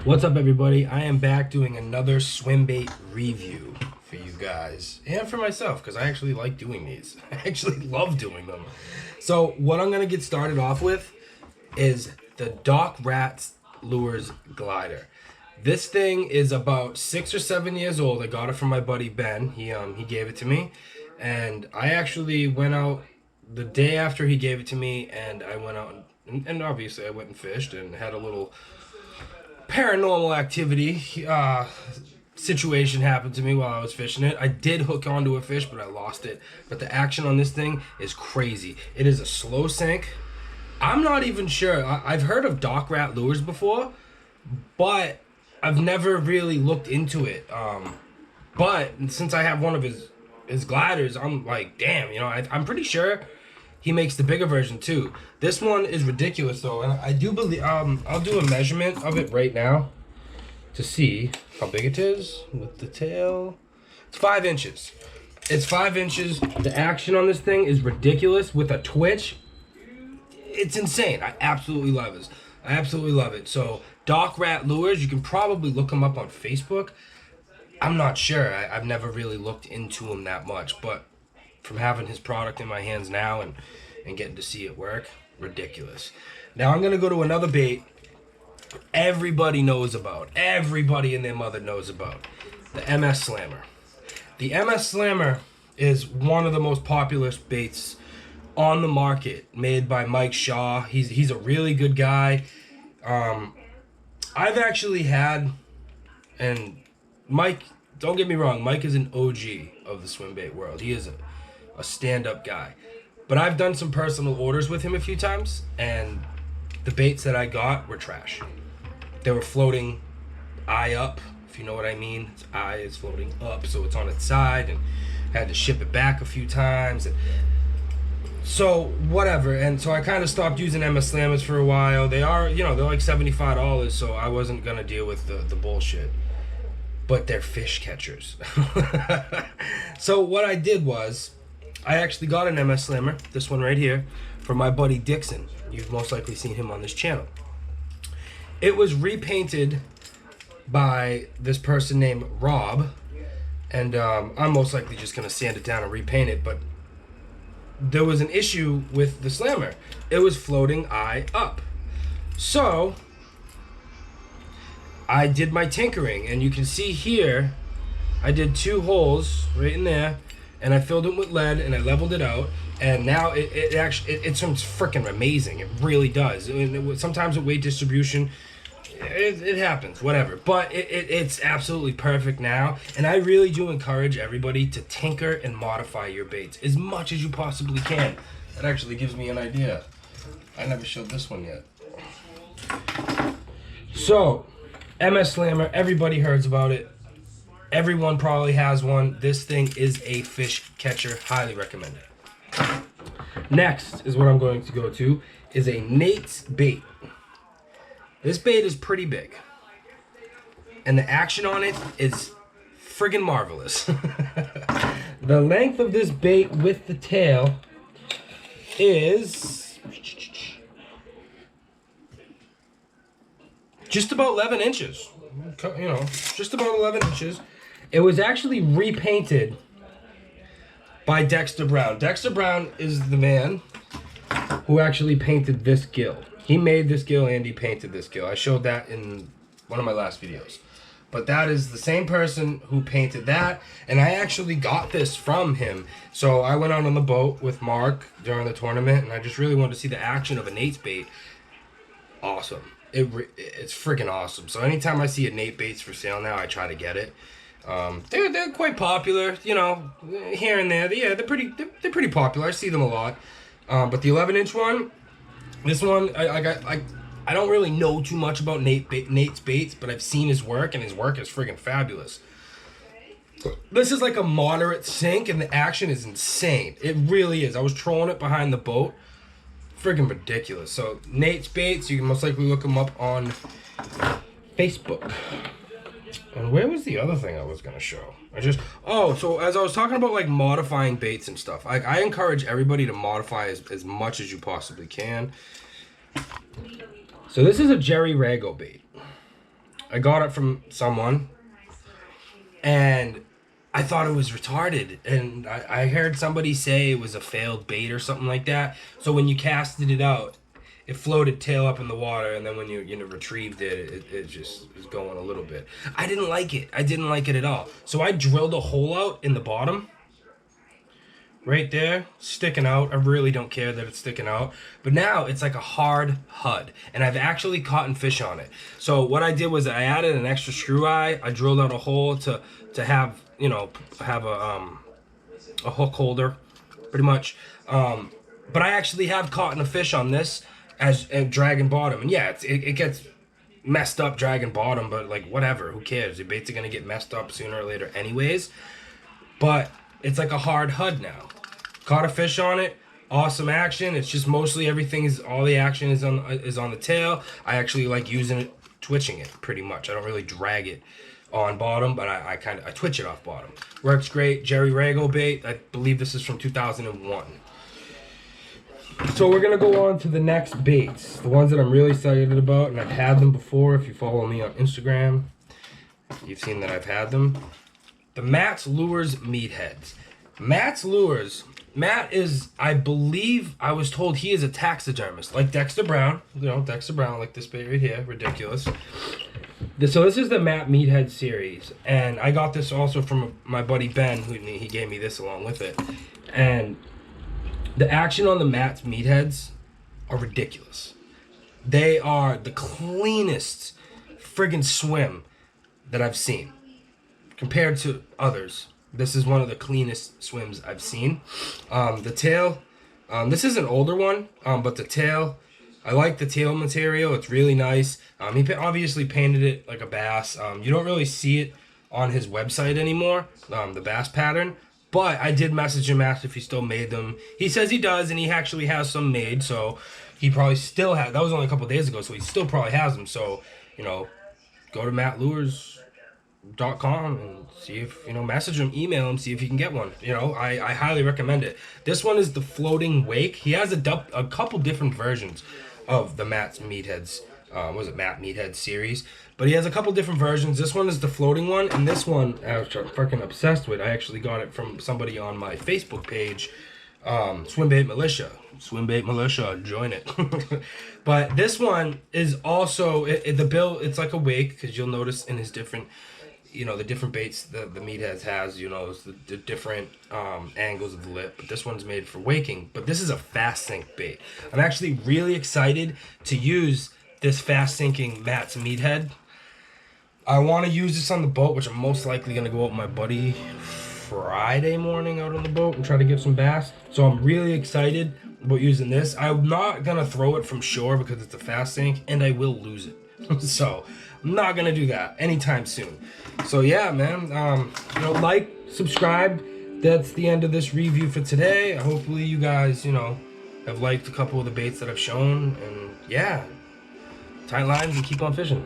What's up, everybody? I am back doing another swim bait review for you guys and for myself because I actually like doing these. I actually love doing them. So what I'm gonna get started off with is the Doc Rats Lures Glider. This thing is about 6 or 7 years old. I got it from my buddy Ben. He gave it to me, and I actually went out the day after he gave it to me, and I went out and obviously I went and fished and had a little paranormal activity situation happened to me while I was fishing it. I did hook onto a fish, but I lost it. But the action on this thing is crazy. It is a slow sink. I'm not even sure. I've heard of Doc Rat lures before, but I've never really looked into it. But since I have one of his gliders, I'm like, damn, I'm pretty sure he makes the bigger version too. This one is ridiculous though, and I do believe I'll do a measurement of it right now to see how big it is with the tail. It's 5 inches. It's 5 inches. The action on this thing is ridiculous with a twitch. It's insane. I absolutely love it. I absolutely love it. So Doc Rat Lures, you can probably look him up on Facebook. I'm not sure. I've never really looked into him that much, but from having his product in my hands now and getting to see it work, ridiculous. Now I'm gonna go to another bait everybody knows about. Everybody and their mother knows about. The MS Slammer. The MS Slammer is one of the most popular baits on the market, made by Mike Shaw. He's a really good guy. I've actually had, and Mike, don't get me wrong, Mike is an OG of the swim bait world. He is a stand-up guy. But I've done some personal orders with him a few times, and the baits that I got were trash. They were floating eye up, if you know what I mean. Its eye is floating up, so it's on its side, and had to ship it back a few times. And so, whatever. And so I kind of stopped using MS Slammers for a while. They are, they're like $75, so I wasn't going to deal with the bullshit. But they're fish catchers. So what I did was, I actually got an MS Slammer, this one right here, from my buddy Dixon. You've most likely seen him on this channel. It was repainted by this person named Rob, and I'm most likely just going to sand it down and repaint it, but there was an issue with the Slammer. It was floating eye up. So I did my tinkering, and you can see here, I did 2 holes right in there, and I filled it with lead, and I leveled it out, and now it actually it sounds freaking amazing. It really does. Sometimes with weight distribution, it happens, whatever. But it's absolutely perfect now, and I really do encourage everybody to tinker and modify your baits as much as you possibly can. That actually gives me an idea. I never showed this one yet. So, MS Slammer, everybody hears about it. Everyone probably has one. This thing is a fish catcher. Highly recommend it. Next is what I'm going to go to is a Nate's bait. This bait is pretty big, and the action on it is friggin' marvelous. The length of this bait with the tail is just about 11 inches. Just about 11 inches. It was actually repainted by Dexter Brown. Dexter Brown is the man who actually painted this gill. He made this gill and he painted this gill. I showed that in one of my last videos. But that is the same person who painted that, and I actually got this from him. So I went out on the boat with Mark during the tournament, and I just really wanted to see the action of a Nate's bait. Awesome. It's freaking awesome. So anytime I see a Nate baits for sale now, I try to get it. They're quite popular, here and there. Yeah, they're pretty popular. I see them a lot. But the 11-inch one, this one, I don't really know too much about Nate's baits, but I've seen his work, and his work is friggin' fabulous. This is like a moderate sink, and the action is insane. It really is. I was trolling it behind the boat. Friggin' ridiculous. So Nate's baits, you can most likely look him up on Facebook. And where was the other thing I was gonna show? So as I was talking about like modifying baits and stuff, I encourage everybody to modify as much as you possibly can. So this is a Jerry Rago bait. I got it from someone, and I thought it was retarded. And I heard somebody say it was a failed bait or something like that. So when you casted it out, it floated tail up in the water, and then when you retrieved it just was going a little bit. I didn't like it. I didn't like it at all. So I drilled a hole out in the bottom, right there, sticking out. I really don't care that it's sticking out. But now it's like a hard HUD, and I've actually caught fish on it. So what I did was I added an extra screw eye. I drilled out a hole to have, you know, have a hook holder, pretty much. But I actually have caught a fish on this as dragon bottom, and yeah, it gets messed up dragon bottom, but like whatever, who cares? Your baits are gonna get messed up sooner or later anyways. But it's like a hard HUD now. Caught a fish on it, awesome action. It's just mostly all the action is on the tail. I actually like using it, twitching it pretty much. I don't really drag it on bottom, but I twitch it off bottom. Works great. Jerry Regal bait. I believe this is from 2001. So we're gonna go on to the next baits, the ones that I'm really excited about, and I've had them before. If you follow me on Instagram, you've seen that I've had them. The Matt's Lures Meatheads. Matt's Lures. Matt is, I believe, I was told he is a taxidermist, like Dexter Brown. You know, Dexter Brown, like this bait right here, ridiculous. So this is the Matt Meathead series, and I got this also from my buddy Ben, who he gave me this along with it, and the action on the Matt's Meatheads are ridiculous. They are the cleanest friggin' swim that I've seen. Compared to others, this is one of the cleanest swims I've seen. The tail, this is an older one, but the tail, I like the tail material. It's really nice. He obviously painted it like a bass. You don't really see it on his website anymore, the bass pattern. But I did message him, asked if he still made them. He says he does, and he actually has some made, so he probably still has. That was only a couple days ago, so he still probably has them. So, you know, go to mattlures.com and see if, you know, message him, email him, see if you can get one. You know, I highly recommend it. This one is the floating wake. He has a couple different versions of the Matt's Meatheads. Matt Meathead series? But he has a couple different versions. This one is the floating one, and this one I was fucking obsessed with. I actually got it from somebody on my Facebook page, Swimbait Militia. Swimbait Militia, join it. But this one is also the bill. It's like a wake, because you'll notice in his different, you know, the different baits that the Meatheads has. You know, the different angles of the lip. But this one's made for waking. But this is a fast sink bait. I'm actually really excited to use this fast sinking Matt's Meathead. I want to use this on the boat, which I'm most likely going to go out with my buddy Friday morning out on the boat and try to get some bass. So I'm really excited about using this. I'm not going to throw it from shore because it's a fast sink, and I will lose it. So I'm not going to do that anytime soon. So yeah, man, you know, like, subscribe. That's the end of this review for today. Hopefully you guys, you know, have liked a couple of the baits that I've shown. And yeah, tight lines and keep on fishing.